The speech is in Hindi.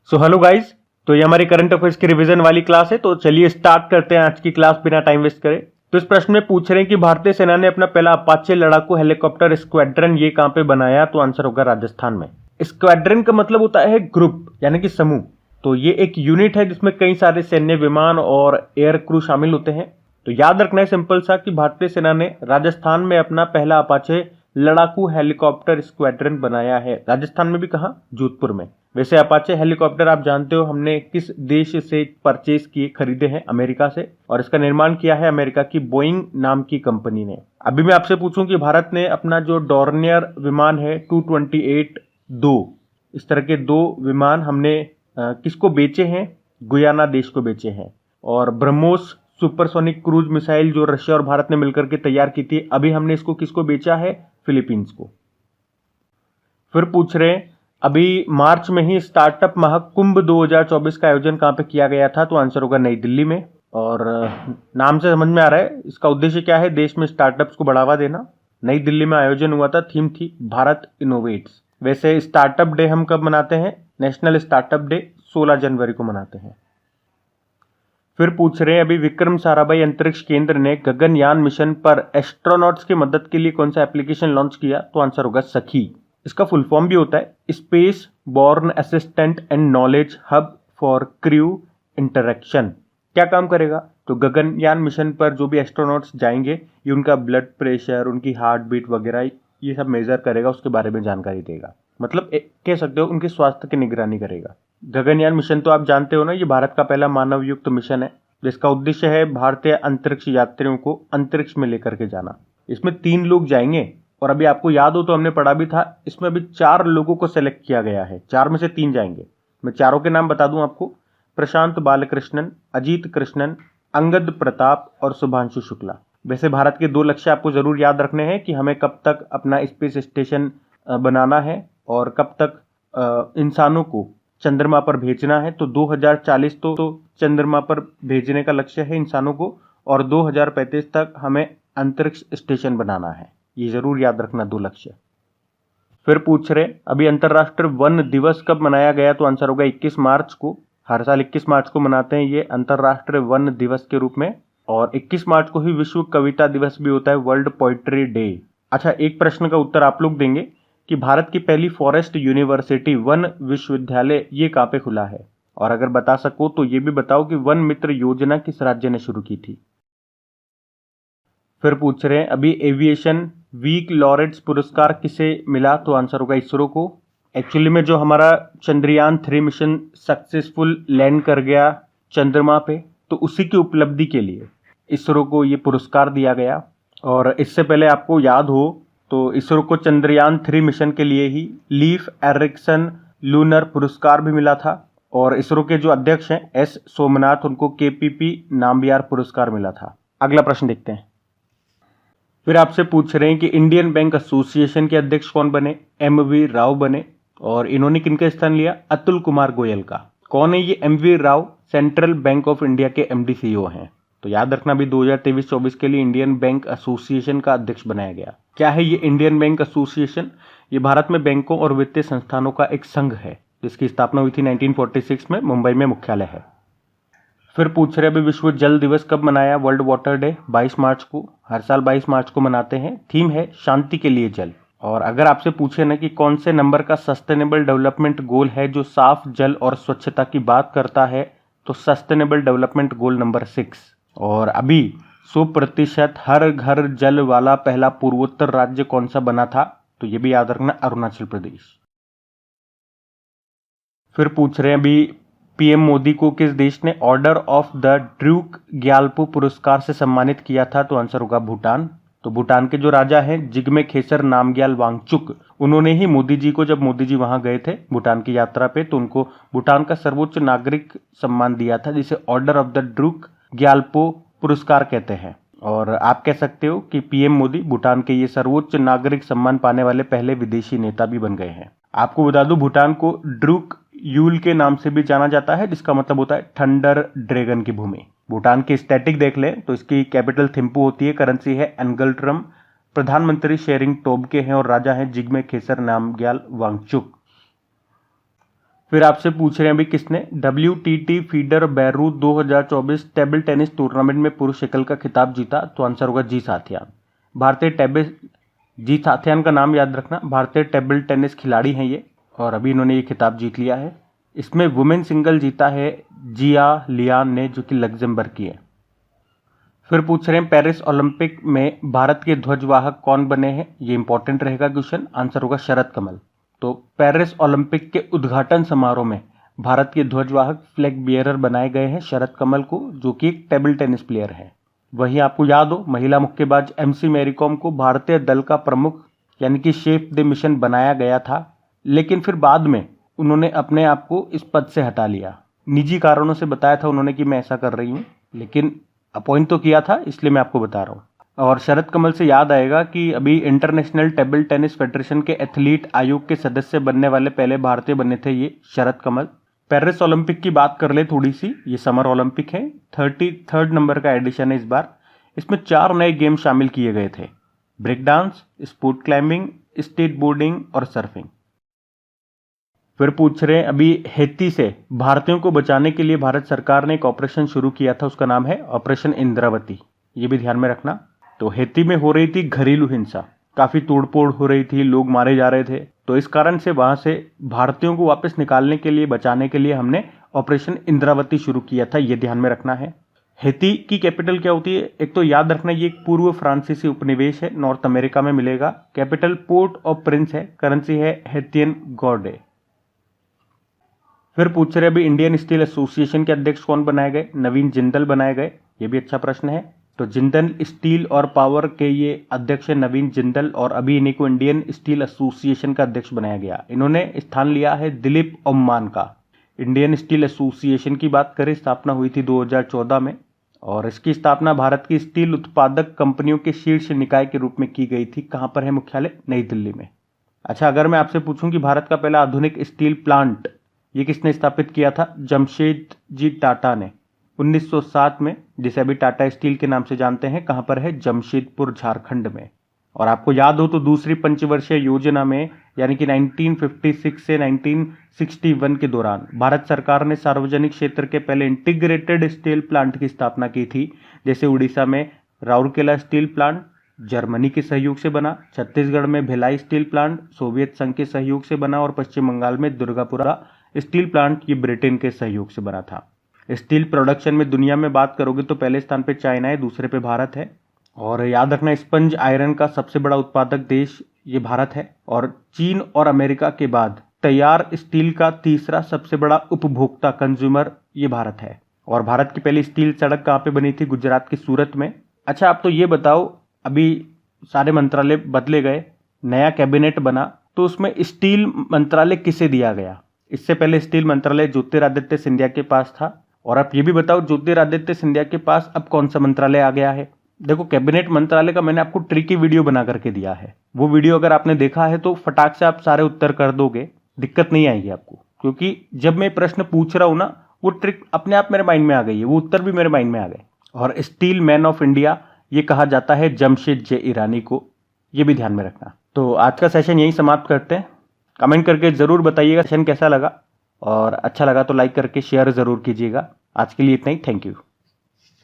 सो हेलो गाइस, तो ये हमारी करंट अफेयर्स की रिवीजन वाली क्लास है। तो चलिए स्टार्ट करते हैं आज की क्लास बिना टाइम वेस्ट करे। तो इस प्रश्न में पूछ रहे हैं कि भारतीय सेना ने अपना पहला अपाचे लड़ाकू हेलीकॉप्टर स्क्वाड्रन ये कहां पे बनाया? तो आंसर होगा राजस्थान में। स्क्वाड्रन का मतलब होता है ग्रुप यानी कि समूह। तो ये एक यूनिट है जिसमें कई सारे सैन्य विमान और एयर क्रू शामिल होते हैं। तो याद रखना है सिंपल सा कि भारतीय सेना ने राजस्थान में अपना पहला अपाचे लड़ाकू हेलीकॉप्टर स्क्वाड्रन बनाया है। राजस्थान में भी कहा? जोधपुर में। वैसे अपाचे हेलीकॉप्टर आप जानते हो हमने किस देश से परचेज किए, खरीदे हैं? अमेरिका से। और इसका निर्माण किया है अमेरिका की बोइंग नाम की कंपनी ने। अभी मैं आपसे पूछूं कि भारत ने अपना जो डॉर्नियर विमान है 228 दो, इस तरह के दो विमान हमने किसको बेचे हैं? गुयाना देश को बेचे हैं। और ब्रह्मोस सुपरसोनिक क्रूज मिसाइल जो रशिया और भारत ने मिलकर के तैयार की थी, अभी हमने इसको किसको बेचा है? फिलीपींस को। फिर पूछ रहे हैं अभी मार्च में ही स्टार्टअप महाकुंभ 2024 का आयोजन कहां पे किया गया था? तो आंसर होगा नई दिल्ली में। और नाम से समझ में आ रहा है इसका उद्देश्य क्या है? देश में स्टार्टअप्स को बढ़ावा देना। नई दिल्ली में आयोजन हुआ था, थीम थी भारत इनोवेट्स। वैसे स्टार्टअप डे हम कब मनाते हैं? नेशनल स्टार्टअप डे 16 जनवरी को मनाते हैं। फिर पूछ रहे हैं अभी विक्रम साराभाई अंतरिक्ष केंद्र ने गगनयान मिशन पर एस्ट्रोनॉट्स की मदद के लिए कौन सा एप्लीकेशन लॉन्च किया? तो आंसर होगा सखी। इसका फुल फॉर्म भी होता है space born assistant and knowledge hub for crew interaction. क्या काम करेगा? तो गगनयान मिशन पर जो भी एस्ट्रोनॉट्स जाएंगे ये उनका ब्लड प्रेशर, उनकी हार्ट बीट वगैरह ये सब मेजर करेगा, उसके बारे में जानकारी देगा। मतलब कह सकते हो उनके स्वास्थ्य की निगरानी करेगा। गगनयान मिशन तो आप जानते हो ना, ये भारत का पहला मानव युक्त मिशन है जिसका उद्देश्य है भारतीय अंतरिक्ष यात्रियों को अंतरिक्ष में लेकर के जाना। इसमें 3 लोग जाएंगे और अभी आपको याद हो तो हमने पढ़ा भी था, इसमें अभी 4 लोगों को सेलेक्ट किया गया है। 4 में से 3 जाएंगे। मैं चारों के नाम बता दूं आपको: प्रशांत बालकृष्णन, अजीत कृष्णन, अंगद प्रताप और शुभांशु शुक्ला। वैसे भारत के 2 लक्ष्य आपको जरूर याद रखने हैं कि हमें कब तक अपना स्पेस स्टेशन बनाना है और कब तक इंसानों को चंद्रमा पर भेजना है। तो 2040 तो चंद्रमा पर भेजने का लक्ष्य है इंसानों को, और 2035 तक हमें अंतरिक्ष स्टेशन बनाना है। ये जरूर याद रखना 2 लक्ष्य। फिर पूछ रहे अभी अंतरराष्ट्रीय वन दिवस कब मनाया गया? तो आंसर होगा 21 मार्च को। हर साल 21 मार्च को मनाते हैं ये अंतरराष्ट्रीय वन दिवस के रूप में। और 21 मार्च को ही विश्व कविता दिवस भी होता है, वर्ल्ड पोइट्री डे। अच्छा, एक प्रश्न का उत्तर आप लोग देंगे कि भारत की पहली फॉरेस्ट यूनिवर्सिटी वन विश्वविद्यालय ये कहां पे खुला है? और अगर बता सको तो ये भी बताओ कि वन मित्र योजना किस राज्य ने शुरू की थी? फिर पूछ रहे हैं अभी एविएशन वीक लॉरेट्स पुरस्कार किसे मिला? तो आंसर होगा इसरो को। एक्चुअली में जो हमारा चंद्रयान 3 मिशन सक्सेसफुल लैंड कर गया चंद्रमा पे, तो उसी की उपलब्धि के लिए इसरो को ये पुरस्कार दिया गया। और इससे पहले आपको याद हो तो इसरो को चंद्रयान 3 मिशन के लिए ही लीफ एरिक्सन लूनर पुरस्कार भी मिला था। और इसरो के जो अध्यक्ष हैं एस सोमनाथ, उनको केपीपी नामबियार पुरस्कार मिला था। अगला प्रश्न देखते हैं। फिर आपसे पूछ रहे हैं कि इंडियन बैंक एसोसिएशन के अध्यक्ष कौन बने? एमवी राव बने। और इन्होंने किनका स्थान लिया? अतुल कुमार गोयल का। कौन है ये MV Rao? Central Bank of India के एमडी सीईओ हैं। तो याद रखना भी 2023-24 के लिए इंडियन बैंक एसोसिएशन का अध्यक्ष बनाया गया। क्या है ये इंडियन बैंक एसोसिएशन? ये भारत में बैंकों और वित्तीय संस्थानों का एक संघ है जिसकी स्थापना हुई थी 1946 में। मुंबई में मुख्यालय है। फिर पूछ रहे अभी विश्व जल दिवस कब मनाया? वर्ल्ड वाटर डे 22 मार्च को। हर साल 22 मार्च को मनाते हैं। थीम है शांति के लिए जल। और अगर आपसे पूछे ना कि कौन से नंबर का सस्टेनेबल डेवलपमेंट गोल है जो साफ जल और स्वच्छता की बात करता है, तो सस्टेनेबल डेवलपमेंट गोल नंबर 6। और अभी 100% हर घर जल वाला पहला पूर्वोत्तर राज्य कौन सा बना था? तो ये भी याद रखना, अरुणाचल प्रदेश। फिर पूछ रहे हैं अभी पीएम मोदी को किस देश ने order of the Druk Gyalpo पुरस्कार से सम्मानित किया था? तो आंसर होगा भूटान। तो भूटान के जो राजा हैं जिग्मे खेसर नामग्याल वांगचुक, उन्होंने ही मोदी जी को, जब मोदी जी वहां गए थे भूटान की यात्रा पे, तो उनको भूटान का सर्वोच्च नागरिक सम्मान दिया था जिसे order of the Druk Gyalpo पुरस्कार कहते हैं। और आप कह सकते हो कि पीएम मोदी भूटान के ये सर्वोच्च नागरिक सम्मान पाने वाले पहले विदेशी नेता भी बन गए हैं। आपको बता दूं भूटान को ड्रूक यूल के नाम से भी जाना जाता है जिसका मतलब होता है थंडर ड्रैगन की भूमि। भूटान की स्टैटिक देख लें तो इसकी कैपिटल थिम्पू होती है, करेंसी है एनगल्ट्रम, प्रधानमंत्री शेरिंग टोब्गे हैं और राजा हैं जिग्मे खेसर नामग्याल वांगचुक। फिर आपसे पूछ रहे हैं अभी किसने WTT feeder Beirut 2024 table tennis tournament में पुरुष एकल का खिताब जीता, तो आंसर होगा जी साथियान। जी साथियान का नाम याद रखना, भारतीय टेबल टेनिस खिलाड़ी हैं ये, और अभी इन्होंने ये खिताब जीत लिया है। इसमें वुमेन सिंगल जीता है जिया लियान ने, जो कि लग्जमबर्ग की है। फिर पूछ रहे हैं पेरिस ओलंपिक में भारत के ध्वजवाहक कौन बने हैं, ये इंपॉर्टेंट रहेगा क्वेश्चन, आंसर होगा शरद कमल। तो पेरिस ओलंपिक के उद्घाटन समारोह में भारत के ध्वजवाहक फ्लैग बियरर बनाए गए हैं शरद कमल को, जो कि एक टेबल टेनिस प्लेयर है। वहीं आपको याद हो महिला मुक्केबाज MC मैरी कॉम को भारतीय दल का प्रमुख यानी कि शेफ द मिशन बनाया गया था, लेकिन फिर बाद में उन्होंने अपने आप को इस पद से हटा लिया। निजी कारणों से बताया था उन्होंने कि मैं ऐसा कर रही हूँ, लेकिन अपॉइंट तो किया था, इसलिए मैं आपको बता रहा हूँ। और शरद कमल से याद आएगा कि अभी इंटरनेशनल टेबल टेनिस फेडरेशन के एथलीट आयोग के सदस्य बनने वाले पहले भारतीय बने थे ये शरद कमल। पेरिस ओलंपिक की बात कर ले थोड़ी सी, ये समर ओलंपिक है, 33rd नंबर का एडिशन है इस बार। इसमें 4 नए गेम शामिल किए गए थे, break dance, sport climbing, skateboarding और सर्फिंग। फिर पूछ रहे हैं अभी हैती से भारतीयों को बचाने के लिए भारत सरकार ने एक ऑपरेशन शुरू किया था, उसका नाम है ऑपरेशन इंद्रावती, ये भी ध्यान में रखना। तो हैती में हो रही थी घरेलू हिंसा, काफी तोड़फोड़ हो रही थी, लोग मारे जा रहे थे, तो इस कारण से वहां से भारतीयों को वापस निकालने के लिए, बचाने के लिए हमने ऑपरेशन इंद्रावती शुरू किया था, ये ध्यान में रखना है। हैती की कैपिटल क्या होती है, एक तो याद रखना ये एक पूर्व फ्रांसीसी उपनिवेश है, नॉर्थ अमेरिका में मिलेगा। कैपिटल पोर्ट ऑफ प्रिंस है, करेंसी है हैतियन गॉर्डे। फिर पूछ रहे अभी इंडियन स्टील एसोसिएशन के अध्यक्ष कौन बनाए गए, नवीन जिंदल बनाए गए, ये भी अच्छा प्रश्न है। तो जिंदल स्टील और पावर के ये अध्यक्ष है नवीन जिंदल, और अभी इन्हीं को इंडियन स्टील एसोसिएशन का अध्यक्ष बनाया गया। इन्होंने स्थान लिया है दिलीप ओम्मान का। इंडियन स्टील एसोसिएशन की बात करें, स्थापना हुई थी 2014 में, और इसकी स्थापना भारत की स्टील उत्पादक कंपनियों के शीर्ष निकाय के रूप में की गई थी। कहां पर है मुख्यालय, नई दिल्ली में। अच्छा, अगर मैं आपसे पूछूं कि भारत का पहला आधुनिक स्टील प्लांट ये किसने स्थापित किया था, जमशेदजी टाटा ने 1907 में, जिसे अभी टाटा स्टील के नाम से जानते हैं। कहां पर है, जमशेदपुर झारखंड में। और आपको याद हो तो दूसरी पंचवर्षीय योजना में यानी कि 1956 से 1961 के दौरान भारत सरकार ने सार्वजनिक क्षेत्र के पहले इंटीग्रेटेड स्टील प्लांट की स्थापना की थी। जैसे उड़ीसा में राउरकेला स्टील प्लांट जर्मनी के सहयोग से बना, छत्तीसगढ़ में भिलाई स्टील प्लांट सोवियत संघ के सहयोग से बना, और पश्चिम बंगाल में दुर्गापुरा स्टील प्लांट ये ब्रिटेन के सहयोग से बना था। स्टील प्रोडक्शन में दुनिया में बात करोगे तो पहले स्थान पे चाइना है, दूसरे पे भारत है। और याद रखना स्पंज आयरन का सबसे बड़ा उत्पादक देश ये भारत है, और चीन और अमेरिका के बाद तैयार स्टील का तीसरा सबसे बड़ा उपभोक्ता कंज्यूमर ये भारत है। और भारत की पहली स्टील सड़क कहाँ पे बनी थी, गुजरात के सूरत में। अच्छा, आप तो ये बताओ, अभी सारे मंत्रालय बदले गए, नया कैबिनेट बना, तो उसमें स्टील मंत्रालय किसे दिया गया। इससे पहले स्टील मंत्रालय ज्योतिरादित्य सिंधिया के पास था। और आप ये भी बताओ ज्योतिरादित्य सिंधिया के पास अब कौन सा मंत्रालय आ गया है। देखो, कैबिनेट मंत्रालय का मैंने आपको ट्रिकी वीडियो बना करके दिया है, वो वीडियो अगर आपने देखा है तो फटाक से आप सारे उत्तर कर दोगे, दिक्कत नहीं आएगी आपको। क्योंकि जब मैं प्रश्न पूछ रहा हूं ना, वो ट्रिक अपने आप मेरे माइंड में आ गई है, वो उत्तर भी मेरे माइंड में आ गए। और स्टील मैन ऑफ इंडिया ये कहा जाता है जमशेद जे ईरानी को, ये भी ध्यान में रखना। तो आज का सेशन यही समाप्त करते हैं। कमेंट करके जरूर बताइएगा सेशन कैसा लगा, और अच्छा लगा तो लाइक करके शेयर जरूर कीजिएगा। आज के लिए इतना ही, थैंक यू।